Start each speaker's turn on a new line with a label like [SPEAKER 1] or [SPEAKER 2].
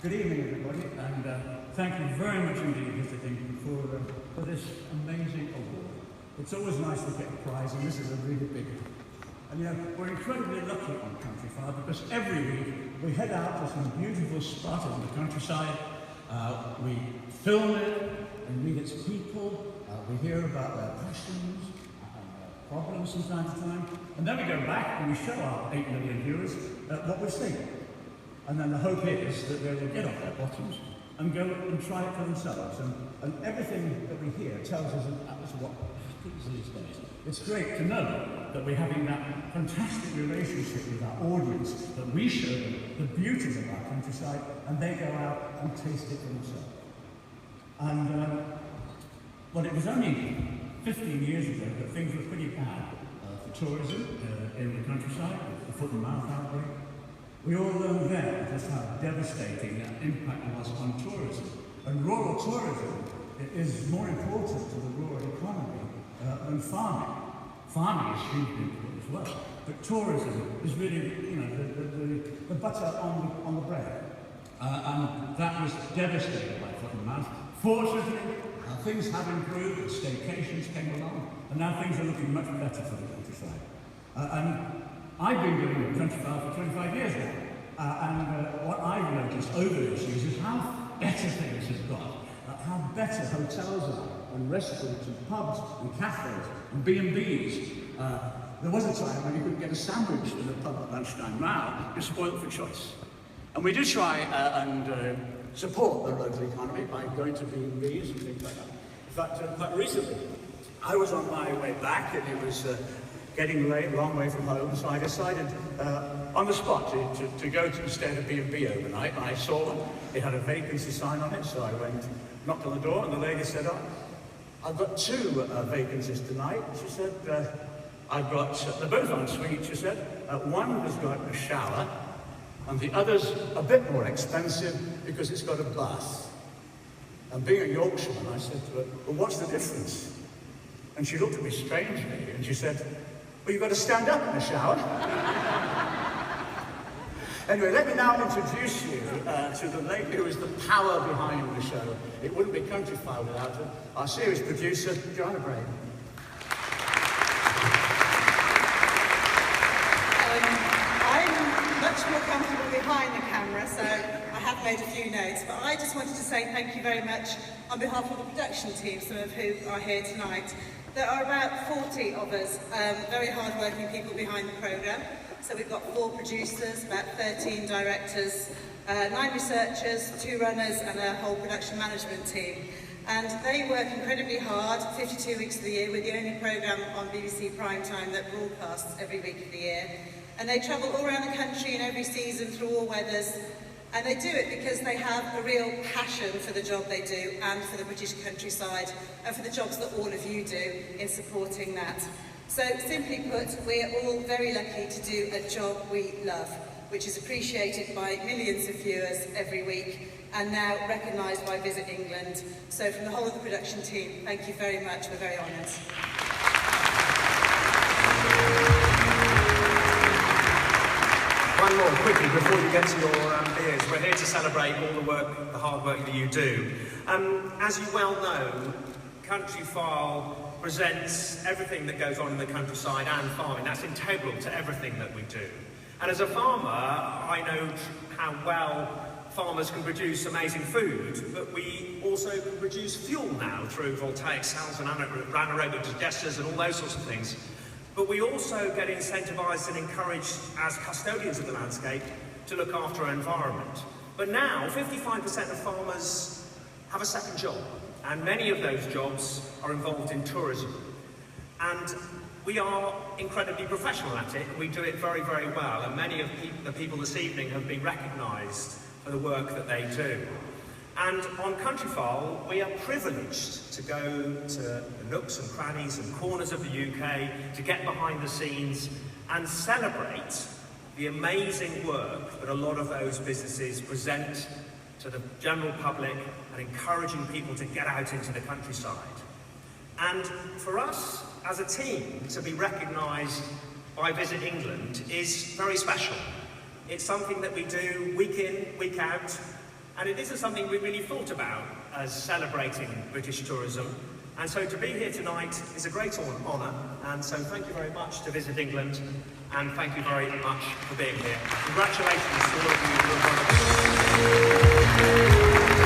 [SPEAKER 1] Good evening, everybody, and thank you very much indeed, VisitEngland, for this amazing award. It's always nice to get a prize, and this is a really big one. And you know, we're incredibly lucky on Countryfile because every week we head out to some beautiful spot on the countryside, we film it, we meet its people, we hear about their passions and problems from time to time, and then we go back and we show our 8 million viewers what we've seen. And then the hope is that they will get off their bottoms and go and try it for themselves. And everything that we hear tells us that that's what happens these days. It's great to know that we're having that fantastic relationship with our audience, that we show them the beauties of our countryside and they go out and taste it for themselves. And well, it was only 15 years ago that things were pretty bad for tourism in the countryside, the foot and mouth outbreak. We all learned then just how devastating that impact was on tourism. And rural tourism is more important to the rural economy than farming. Farming is hugely important as well, but tourism is really, you know, the butter on the bread. And that was devastated by foot and mouth. Fortunately, things have improved, and staycations came along, and now things are looking much better for the countryside. And I've been doing Countryfile for 25 years now, and what I've noticed over those years is how better things have got, how better hotels are, and restaurants, and pubs, and cafes, and B&Bs. There was a time when you couldn't get a sandwich in the pub at lunchtime. Now, you're spoiled for choice. And we do try and support the local economy by going to B&Bs and things like that. In fact, quite recently, I was on my way back, and it was getting late, a long way from home, so I decided on the spot to go to stay at a B&B overnight. And I saw one. It had a vacancy sign on it, so I went, knocked on the door, and the lady said, "Oh, I've got 2 vacancies tonight." She said, "I've got, they're both en suite," she said. One has got a shower, and the other's a bit more expensive because it's got a bath. And being a Yorkshireman, I said to her, "Well, what's the difference?" And she looked at me strangely, and she said, "Well, you've got to stand up in the shower." Anyway, let me now introduce you to the lady who is the power behind the show. It wouldn't be Countryfile without her. Our series producer, Joanna Bray.
[SPEAKER 2] I'm much more comfortable behind the camera, so I have made a few notes. But I just wanted to say thank you very much on behalf of the production team, some of who are here tonight. There are about 40 of us, very hard-working people behind the programme. So we've got 4 producers, about 13 directors, 9 researchers, 2 runners and a whole production management team. And they work incredibly hard, 52 weeks of the year. We're the only programme on BBC Primetime that broadcasts every week of the year. And they travel all around the country in every season through all weathers. And they do it because they have a real passion for the job they do and for the British countryside and for the jobs that all of you do in supporting that. So simply put, we're all very lucky to do a job we love, which is appreciated by millions of viewers every week and now recognised by VisitEngland. So from the whole of the production team, thank you very much, we're very honoured.
[SPEAKER 3] One more quickly before you get to your beers. We're here to celebrate all the work, the hard work that you do. As you well know, Countryfile presents everything that goes on in the countryside and farming. That's integral to everything that we do. And as a farmer, I know how well farmers can produce amazing food, but we also can produce fuel now through voltaic cells and anaerobic digesters and all those sorts of things. But we also get incentivised and encouraged as custodians of the landscape to look after our environment. But now, 55% of farmers have a second job, and many of those jobs are involved in tourism. And we are incredibly professional at it, and we do it very, very well, and many of the people this evening have been recognised for the work that they do. And on Countryfile, we are privileged to go to the nooks and crannies and corners of the UK, to get behind the scenes and celebrate the amazing work that a lot of those businesses present to the general public and encouraging people to get out into the countryside. And for us as a team to be recognised by VisitEngland is very special. It's something that we do week in, week out, And it isn't something we really thought about as celebrating British tourism. And so to be here tonight is a great honour. And so thank you very much to Visit England, and thank you very much for being here. Congratulations to all of you who are